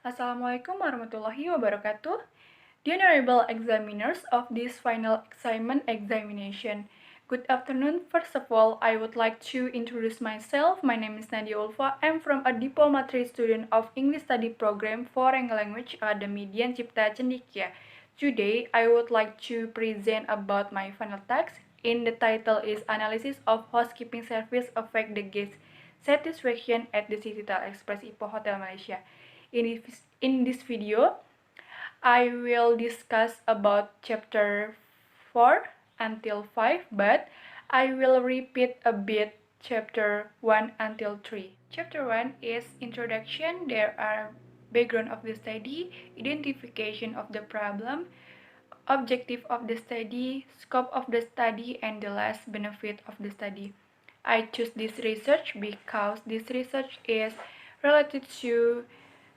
Assalamualaikum warahmatullahi wabarakatuh. The honorable examiners of this final assignment examination. Good afternoon. First of all, I would like to introduce myself. My name is Nadia Ulfa. I'm from a Diploma 3 student of English Study Program Foreign Language Academy Dian, Cipta, Cendikia. Today, I would like to present about my final text. In the title is Analysis of Housekeeping Service Affect the Guest Satisfaction at the Citadel Express Ipoh Hotel Malaysia. In this video, I will discuss about chapter 4 until 5, but I will repeat a bit chapter 1 until 3. Chapter 1 is introduction. There are background of the study, identification of the problem, objective of the study, scope of the study, and the last benefit of the study. I choose this research because this research is related to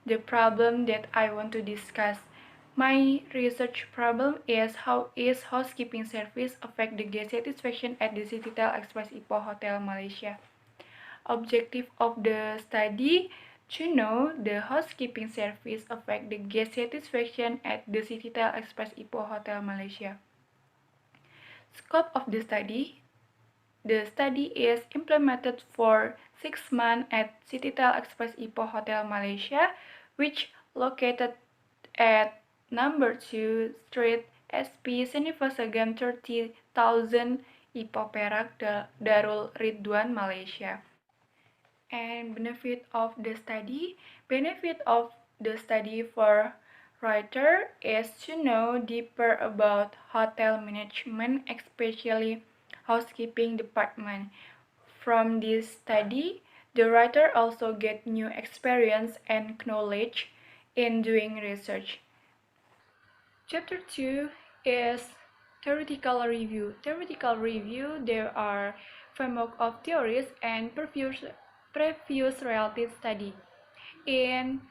the problem that I want to discuss. My research problem is how is housekeeping service affect the guest satisfaction at the Citadel Express Ipoh Hotel Malaysia. Objective of the study to know the housekeeping service affect the guest satisfaction at the Citadel Express Ipoh Hotel Malaysia. Scope of the study. The study is implemented for 6 months at Citadel Express Ipoh Hotel Malaysia, which located at number 2 Street SP Senifasagam 30,000 Ipoh Perak, Darul Ridwan, Malaysia. And benefit of the study. Benefit of the study for writer is to know deeper about hotel management, especially housekeeping department. From this study, the writer also get new experience and knowledge in doing research. Chapter 2 is theoretical review. Theoretical review, there are framework of theories and previous related study. In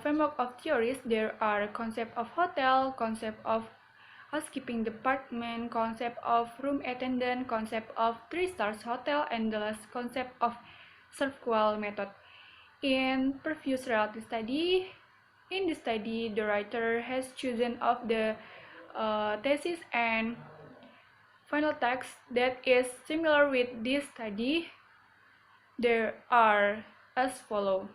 framework of theories, there are concept of hotel, concept of housekeeping department, concept of room attendant, concept of 3-star hotel, and the last concept of serve-well method. In previous related study, in this study, the writer has chosen of the thesis and final text that is similar with this study. There are as follow.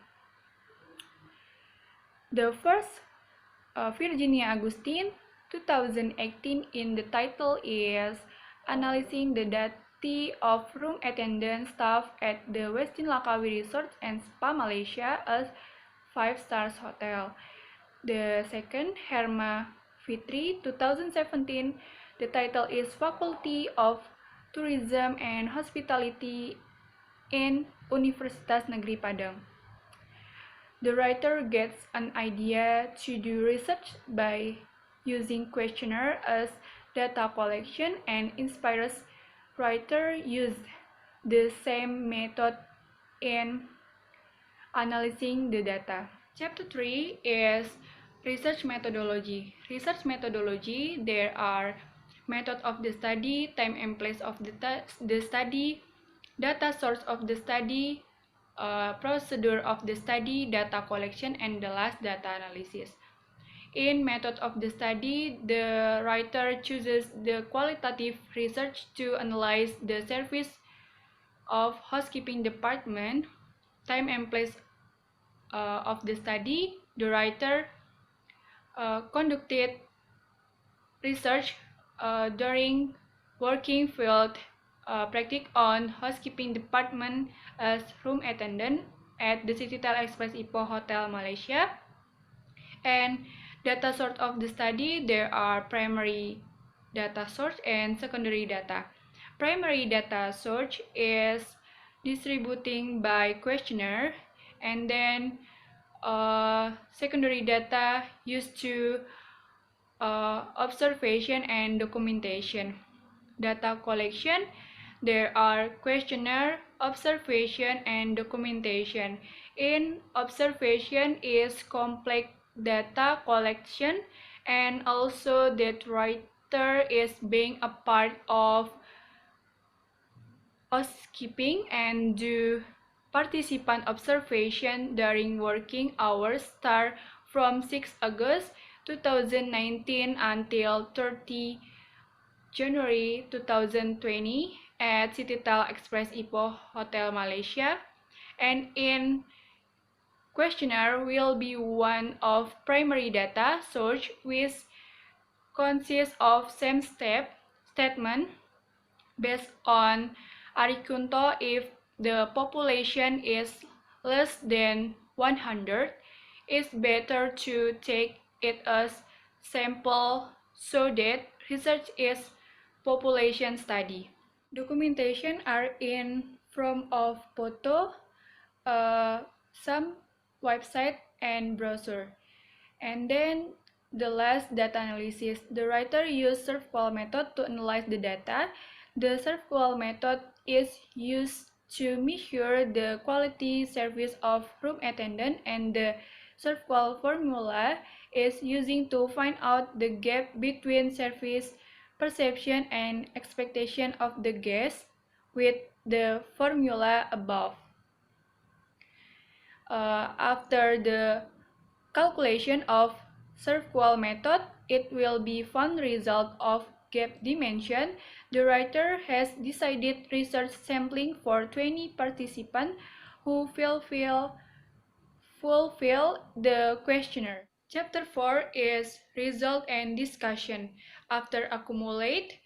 The first, Virginia Agustin, 2018, in the title is Analyzing the Data of Room Attendant Staff at the Westin Langkawi Resort and Spa Malaysia as 5-star hotel. The second, Herma Fitri, 2017, the title is Faculty of Tourism and Hospitality in Universitas Negeri Padang. The writer gets an idea to do research by using questionnaire as data collection and inspires writer use the same method in analyzing the data. Chapter 3 is research methodology. Research methodology, there are method of the study, time and place of the study, data source of the study, procedure of the study, data collection, and the last data analysis. In method of the study, the writer chooses the qualitative research to analyze the service of housekeeping department. Time and place of the study, the writer conducted research during working field practice on housekeeping department as room attendant at the Citadel Express Ipoh Hotel Malaysia. And data source of the study, there are primary data source and secondary data. Primary data source is distributing by questionnaire, and then secondary data used to observation and documentation. Data collection, there are questionnaire, observation, and documentation. In observation is complex data collection, and also that writer is being a part of housekeeping and do participant observation during working hours start from 6 August 2019 until 30 January 2020 at Cipta Express Ipoh Hotel Malaysia, and in questionnaire will be one of primary data source which consists of same statement based on Arikunto. If the population is less than 100, it's better to take it as sample so that research is population study. Documentation are in form of photo, some website and browser. And then the last data analysis. The writer used SERVQual method to analyze the data. The SERVQual method is used to measure the quality service of room attendant, and the SERVQual formula is using to find out the gap between service perception and expectation of the guest with the formula above. After the calculation of SERVQual method, it will be found result of gap dimension. The writer has decided research sampling for 20 participants who fulfill the questionnaire. Chapter 4 is result and discussion. After accumulate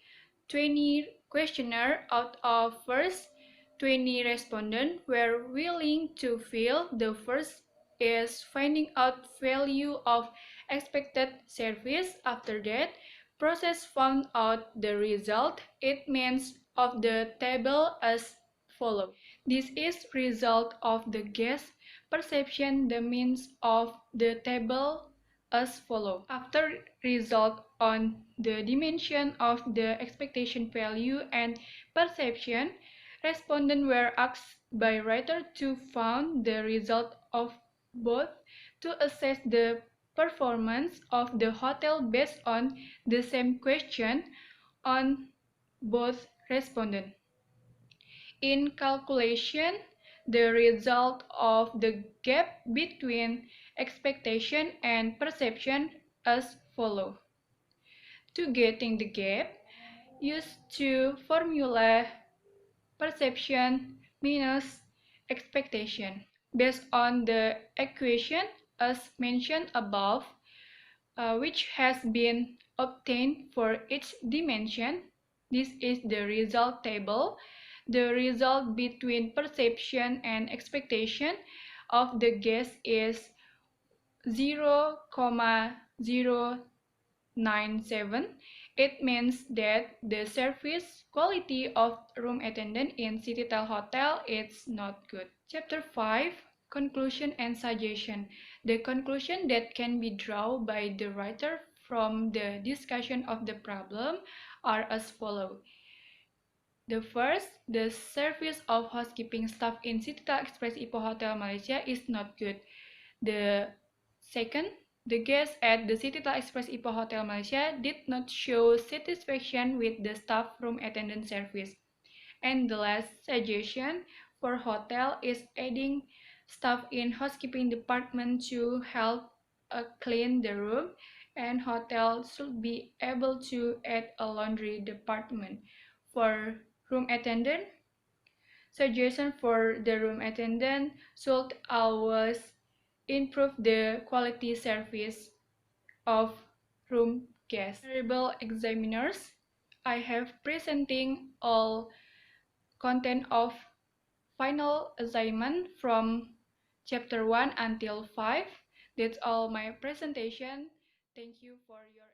20 questionnaire out of first 20 respondents were willing to fill. The first is finding out value of expected service. After that, process found out the result. It means of the table as follows. This is result of the guest perception. The means of the table as follows. After result on the dimension of the expectation value and perception, respondents were asked by writer to find the result of both to assess the performance of the hotel based on the same question on both respondents. In calculation, the result of the gap between expectation and perception as follows. To getting the gap, use two formula perception minus expectation. Based on the equation as mentioned above, which has been obtained for each dimension, this is the result table. The result between perception and expectation of the guest is 0,097. It means that the service quality of room attendant in Cipta Hotel is not good. Chapter 5, Conclusion and Suggestion. The conclusion that can be drawn by the writer from the discussion of the problem are as follows. The first, the service of housekeeping staff in Cipta Express Ipoh Hotel Malaysia is not good. The second, the guests at the Cipta Express Ipoh Hotel Malaysia did not show satisfaction with the staff room attendant service. And the last suggestion for hotel is adding staff in housekeeping department to help clean the room, and hotel should be able to add a laundry department. For room attendant, suggestion for the room attendant should always improve the quality service of room guests. Honorable examiners, I have presenting all content of final assignment from chapter 1 until 5. That's all my presentation. Thank you for your